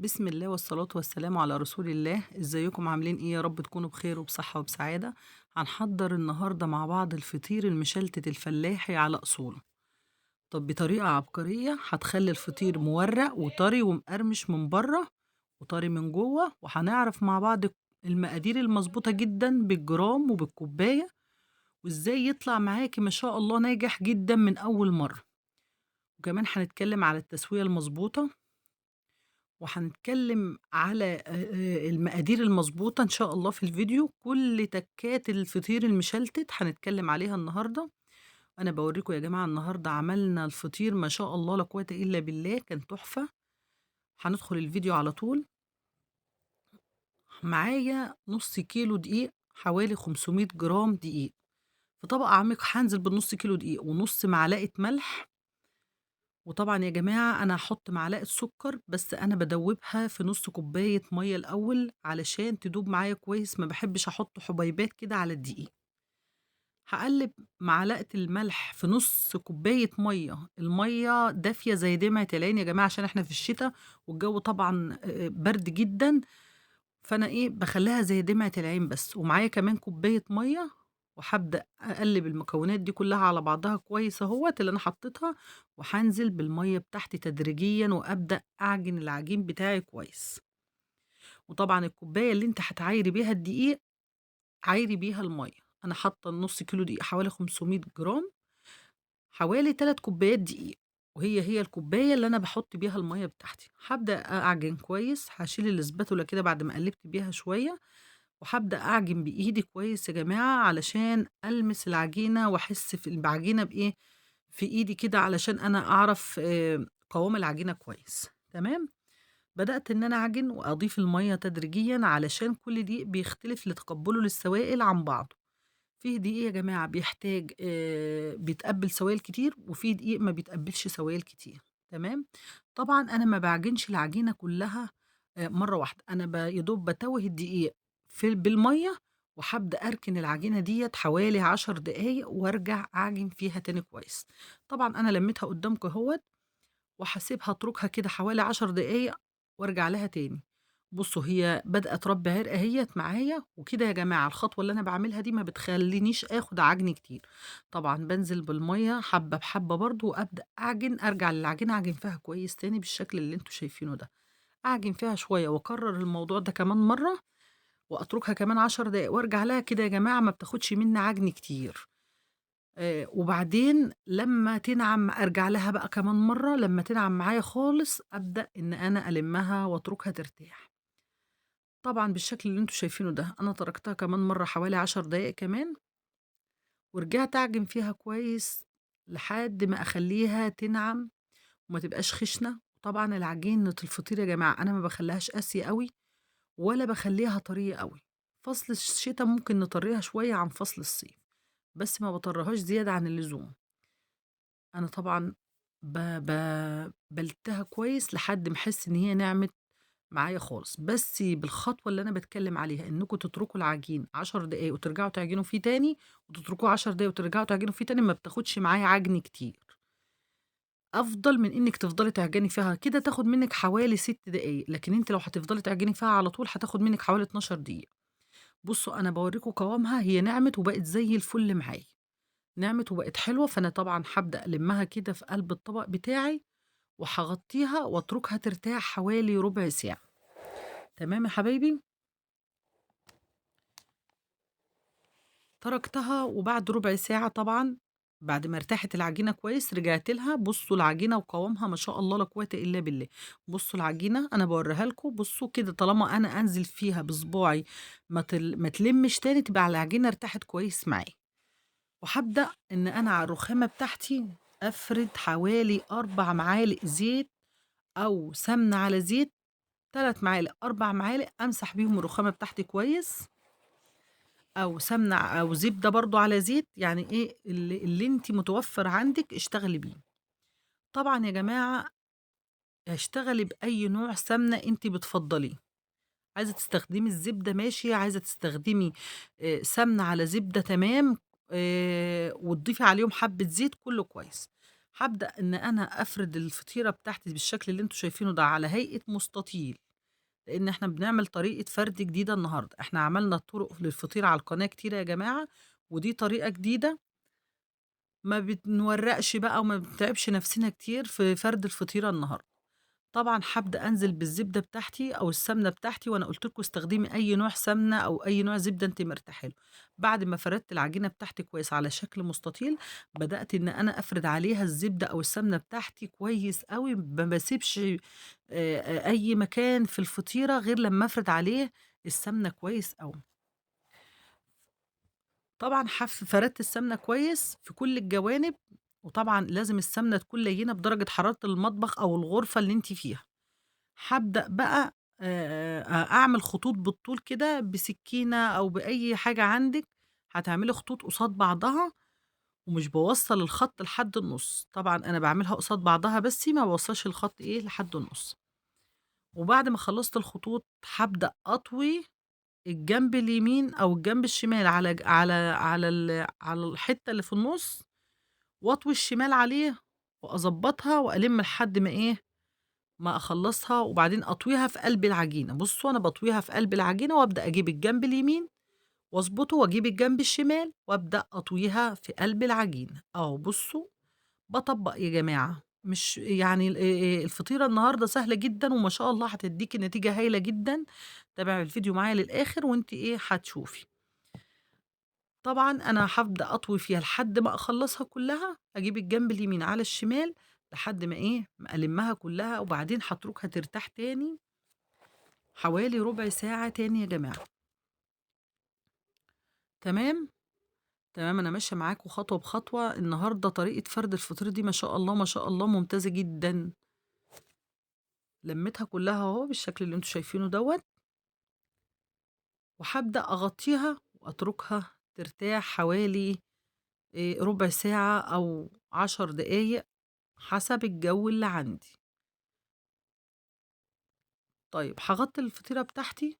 بسم الله والصلاة والسلام على رسول الله. ازيكم عاملين ايه؟ يا رب تكونوا بخير وبصحة وبسعادة. هنحضر النهاردة مع بعض الفطير المشلتت الفلاحي على أصوله. طب بطريقة عبقرية هتخلي الفطير مورق وطري ومقرمش من بره وطري من جوه، وهنعرف مع بعض المقادير المظبوطة جدا بالجرام وبالكوباية، وازاي يطلع معاكي ما شاء الله ناجح جدا من أول مرة. وكمان هنتكلم على التسوية المظبوطة، وهنتكلم على المقادير المضبوطة إن شاء الله في الفيديو. كل تكات الفطير المشلتت هنتكلم عليها النهارده. أنا باوريكم يا جماعة النهارده عملنا الفطير ما شاء الله لا قوة إلا بالله، كان تحفة. هندخل الفيديو على طول. معايا نص كيلو دقيق، حوالي 500 جرام دقيق. في طبق عميق هانزل بالنص كيلو دقيق ونص معلقة ملح. وطبعًا يا جماعة أنا هاحط معلقة سكر، بس أنا بادوّبها في نُص كوباية مَيّة الأول علشان تدوب معايا كويس، ما باحبش أحط حبيبات كده على الدقيق. هاقلّب معلقة الملح في نُص كوباية مَيّة، المَيّة دافية زي دمعة العين يا جماعة عشان إحنا في الشتا والجو طبعًا برد جدًا، فأنا باخلّيها زي دمعة العين بس. ومعايا كمان كوباية مَيّة، وهابدأ أقلّب المكونات دي كلّها على بعضها كويس أهوّة اللي أنا حطيتها، وهانزل بالمَيّة بتاعتي تدريجيًا وأبدأ أعجن العجين بتاعي كويس. وطبعًا الكوباية اللي أنتِ هتعايري بيها الدقيق، عايري بيها المَيّة. أنا حاطة النُص كيلو دقيق حوالي 500 جرام، حوالي 3 كوبايات دقيق، وهي الكوباية اللي أنا باحط بيها المَيّة بتاعتي. هابدأ أعجن كويس، هاشيل الاسباتولا كده بعد ما قلّبت بيها شوية، وهابدأ أعجن بإيدي كويس يا جماعة علشان ألمس العجينة وأحس في العجينة بإيه، في إيدي كده علشان أنا أعرف قوام العجينة كويس، تمام؟ بدأت إن أنا أعجن وأضيف المَيّة تدريجيًا علشان كل دقيق بيختلف لتقبُّله للسوائل عن بعضه. فيه دقيق يا جماعة بيحتاج بيتقبّل سوائل كتير، وفيه دقيق ما بيتقبّلش سوائل كتير، تمام؟ طبعًا أنا ما باعجنش العجينة كلّها مرّة واحدة، أنا يا دوب باتوّه الدقيق بالمَيّة، وهابدأ أركن العجينة ديّة حوالي 10 دقايق وارجع أعجن فيها تاني كويس. طبعًا أنا لمّيتها قدّامكم أهوّة، وهاسيبها أتركها كده حوالي 10 دقايق وارجع لها تاني. بُصّوا هي بادئة تربّي عرق أهيّة معايا، وكده يا جماعة الخطوة اللي أنا باعملها دي ما بتخلّينيش آخُد عجن كتير. طبعًا بانزل بالمَيّة حبّة بحبّة برضه وأبدأ أعجن، أرجع للعجينة أعجن فيها كويس تاني بالشكل اللي أنتم شايفينه ده. أعجن فيها شوية وأكرّر الموضوع ده كمان مرّة، وأتركها كمان 10 دقايق وارجع لها كده يا جماعة ما بتاخدش منّي عجن كتير. وبعدين لمّا تنعم أرجع لها بقى كمان مرّة، لمّا تنعم معايا خالص أبدأ إن أنا ألمّها وأتركها ترتاح. طبعًا بالشكل اللي أنتم شايفينه ده، أنا تركتها كمان مرّة حوالي 10 دقايق كمان، ورجعت أعجن فيها كويس لحد ما أخلّيها تنعم وما تبقاش خشنة. وطبعًا العجينة الفطير يا جماعة أنا ما باخلّيهاش قاسية أوي، ولا باخلّيها طرية أوي. فصل الشتا ممكن نطرّيها شوية عن فصل الصيف، بس ما باطرّيهاش زيادة عن اللزوم. أنا طبعًا ب ب بَلْتها كويس لحد ما أحس إن هي نعمت معايا خالص، بس بالخطوة اللي أنا باتكلم عليها، إنكم تتركوا العجين 10 دقايق وترجعوا تعجنوا فيه تاني، وتتركوه 10 دقايق وترجعوا تعجنوا فيه تاني، ما بتاخدش معايا عجن كتير، أفضل من إنِّك تفضلي تعجني فيها كده تاخد منِّك حوالي 6 دقايق، لكن أنتِ لو هتفضلي تعجني فيها على طول هتاخد منِّك حوالي 12 دقيقة. بُصّوا أنا باورّيكم قوامها، هي نعمت وبقت زي الفل معايا، نعمت وبقت حلوة. فأنا طبعًا هابدأ ألمّها كده في قلب الطبق بتاعي، وهاغطّيها وأتركها ترتاح حوالي ربع ساعة، تمام يا حبايبي؟ تركتها وبعد ربع ساعة طبعًا بعد ما ارتاحت العجينة كويس رجعت لها. بُصّوا العجينة وقوامها ما شاء الله لا قوة إلا بالله. بُصّوا العجينة أنا باورّيها لكم، بُصّوا كده طالما أنا أنزل فيها بصباعي ما تلمِّش تاني تبقى العجينة ارتاحت كويس معايا. وهابدأ إن أنا على الرخامة بتاعتي أفرد حوالي 4 معالق زيت أو سمنة على زيت، 3 معالق، 4 معالق أمسح بيهم الرخامة بتاعتي كويس، أو سمنة أو زبدة برضه على زيت، يعني اللي أنتِ متوفّر عندِك اشتغلي بيه. طبعًا يا جماعة اشتغلي بأي نوع سمنة أنتِ بتفضّليه، عايزة تستخدمي الزبدة ماشي، عايزة تستخدمي سمنة على زبدة تمام، وتضيفي عليهم حبّة زيت كُلّه كويس. هابدأ إن أنا أفرد الفطيرة بتاعتي بالشكل اللي أنتم شايفينه ده على هيئة مستطيل. لإن إحنا بنعمل طريقة فرد جديدة النهارده. إحنا عملنا طُرق للفطير على القناة كتيرة يا جماعة، ودي طريقة جديدة ما بنورّقش بقى وما بنتعبش نفسنا كتير في فرد الفطيرة النهارده. طبعًا هابدأ أنزل بالزبدة بتاعتي أو السمنة بتاعتي، وأنا قُلت لكم استخدمي أي نوع سمنة أو أي نوع زبدة أنتِ مرتاحة له. بعد ما فردت العجينة بتاعتي كويس على شكل مستطيل، بدأت إن أنا أفرد عليها الزبدة أو السمنة بتاعتي كويس أوي، ما باسيبش أي مكان في الفطيرة غير لمّا أفرد عليه السمنة كويس أوي. طبعًا فردت السمنة كويس في كل الجوانب، وطبعًا لازم السمنة تكون لينة بدرجة حرارة المطبخ أو الغرفة اللي أنتِ فيها. هابدأ بقى أعمل خطوط بالطول كده بسكينة أو بأي حاجة عندِك، هتعملي خطوط قصاد بعضها ومش باوصّل الخط لحد النُص. طبعًا أنا باعملها قصاد بعضها بس ما باوصّلش الخط إيه لحد النُص. وبعد ما خلّصت الخطوط هابدأ أطوي الجنب اليمين أو الجنب الشمال على الحتّة اللي في النُص، وأطوي الشمال عليه وأضبّطها وألِم لحد ما إيه، ما أخلّصها وبعدين أطويها في قلب العجينة. بُصّوا أنا باطويها في قلب العجينة وأبدأ أجيب الجنب اليمين واضبطه وأجيب الجنب الشمال وأبدأ أطويها في قلب العجينة. أهو بُصّوا باطبّق يا جماعة، مش يعني الفطيرة النهارده سهلة جدًا وما شاء الله هتدّيكِ نتيجة هايلة جدًا. تابعي الفيديو معايا للآخر وأنتِ إيه، هتشوفي. طبعًا أنا هابدأ أطوي فيها لحد ما أخلّصها كلّها، أجيب الجنب اليمين على الشمال لحد ما إيه، ما ألمّها كلّها وبعدين هاتركها ترتاح تاني حوالي ربع ساعة تاني يا جماعة. تمام، تمام أنا ماشية معاكم خطوة بخطوة. النهارده طريقة فرد الفطير دي ما شاء الله، ما شاء الله ممتازة جدًا. لمّيتها كلّها أهو بالشكل اللي أنتم شايفينه دوّة، وهابدأ أغطّيها وأتركها ترتاح حوالي ربع ساعة أو 10 دقايق حسب الجو اللي عندي. طيب هاغطّي الفطيرة بتاعتي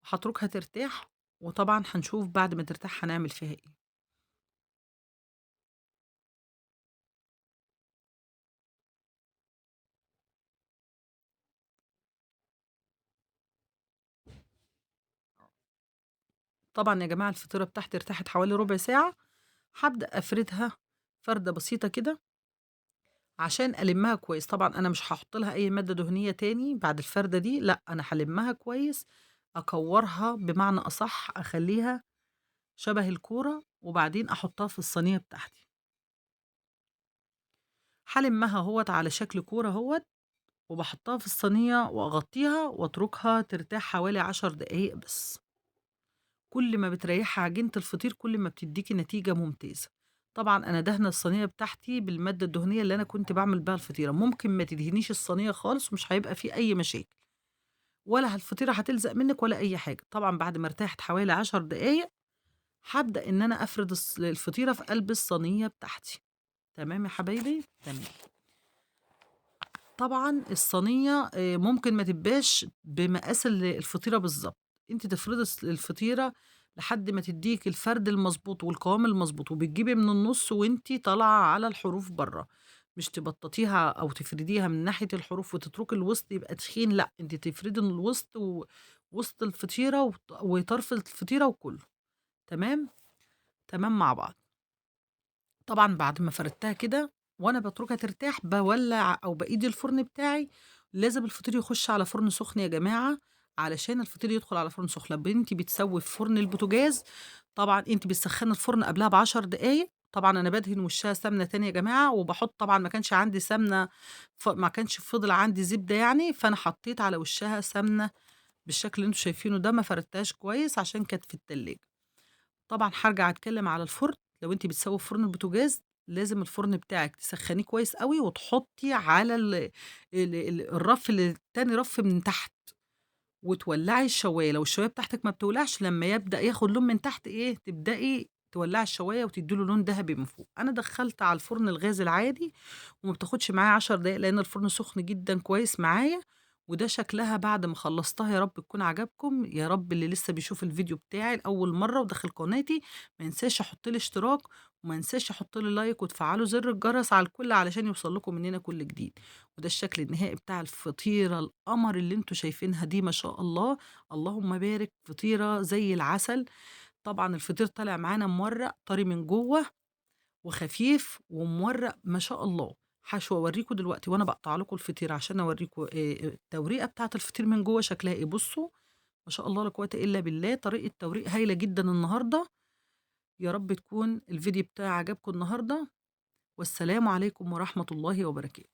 وهاتركها ترتاح، وطبعًا هنشوف بعد ما ترتاح هنعمل فيها إيه. طبعًا يا جماعة الفطيرة بتاعتي ارتاحت حوالي ربع ساعة، هابدأ أفردها فردة بسيطة كده عشان ألمّها كويس. طبعًا أنا مش هاحط لها أي مادة دهنية تاني بعد الفردة دي، لأ أنا هالمّها كويس، أكوّرها بمعنى أصح، أخلّيها شبه الكورة وبعدين أحطها في الصينية بتاعتي. هالمّها أهوّة على شكل كورة أهوّة، وباحطها في الصينية وأغطّيها وأتركها ترتاح حوالي 10 دقايق بس. كل ما بتريّحي عجينة الفطير كل ما بتدّيكِ نتيجة ممتازة. طبعًا أنا دهنة الصينية بتاعتي بالمادة الدهنية اللي أنا كنت باعمل بيها الفطيرة. ممكن ما تدهنيش الصينية خالص ومش هيبقى في أي مشاكل، ولا الفطيرة هتلزق منِّك ولا أي حاجة. طبعًا بعد ما ارتاحت حوالي 10 دقايق، هابدأ إن أنا أفرد الفطيرة في قلب الصينية بتاعتي. تمام يا حبايبي؟ تمام. طبعًا الصينية ممكن ما تبقاش بمقاس الفطيرة بالضبط. أنتِ تفرضي الفطيرة لحد ما تدّيكِ الفرد المضبوط والقوام المضبوط، وبتجيبي من النُص وأنتِ طالعة على الحروف برّه، مش تبطّطيها أو تفرديها من ناحية الحروف وتتركي الوسط يبقى تخين، لأ أنتِ تفردي من الوسط وسط الفطيرة وطرف الفطيرة وكُلّه. تمام، تمام مع بعض. طبعًا بعد ما فردتها كده وأنا باتركها ترتاح، باولّع أو بإيد الفرن بتاعي. لازم الفطير يخش على فرن سخن يا جماعة، علشان الفطير يدخل على فرن سخن. لمّا أنتِ بتسوّي في فرن البوتاجاز، طبعًا أنتِ بتسخّني الفرن قبلها ب10 دقايق. طبعًا أنا بادهن وشّها سمنة تاني يا جماعة، وباحط طبعًا ما كانش عندي سمنة، ما كانش فضل عندي زبدة يعني، فأنا حطيت على وشّها سمنة بالشكل اللي أنتم شايفينه ده. ما فردتهاش كويس عشان كانت في التلاجة. طبعًا هارجع أتكلم على الفرن. لو أنتِ بتسوّي في فرن البوتاجاز، لازم الفرن بتاعِك تسخّنيه كويس أوي وتحطّي على الرف تاني رف من تحت، وتولّعي الشواية. لو الشواية بتاعتِك ما بتولعش، لمّا يبدأ ياخد لون من تحت إيه، تبدئي تولّعي الشواية وتدّي له لون دهبي من فوق. أنا دخّلت على الفرن الغاز العادي وما بتاخدش معايا 10 دقايق لإن الفرن سخن جدًا كويس معايا، وده شكلها بعد ما خلّصتها، يا رب تكون عجبكم، يا رب اللي لسه بيشوف الفيديو بتاعي لأول مرّة وداخل قناتي ما ينساش يحط لي اشتراك، وما ينساش يحط لي لايك وتفعّلوا زر الجرس على الكل علشان يوصل لكم مننا كل جديد. وده الشكل النهائي بتاع الفطيرة القمر اللي أنتم شايفينها دي ما شاء الله، اللهم بارك، فطيرة زي العسل. طبعًا الفطير طالع معانا مورّق طري من جوّه وخفيف ومورّق ما شاء الله. هاورّيكم دلوقتي وأنا باقطع لكم الفطيرة عشان أورّيكم التوريقة بتاعة الفطير من جوّه شكلها إيه. بُصّوا ما شاء الله لا قوة إلا بالله، طريقة توريق هايلة جدًا النهارده. يا رب تكون الفيديو بتاعي عجبكم النهارده، والسلام عليكم ورحمة الله وبركاته.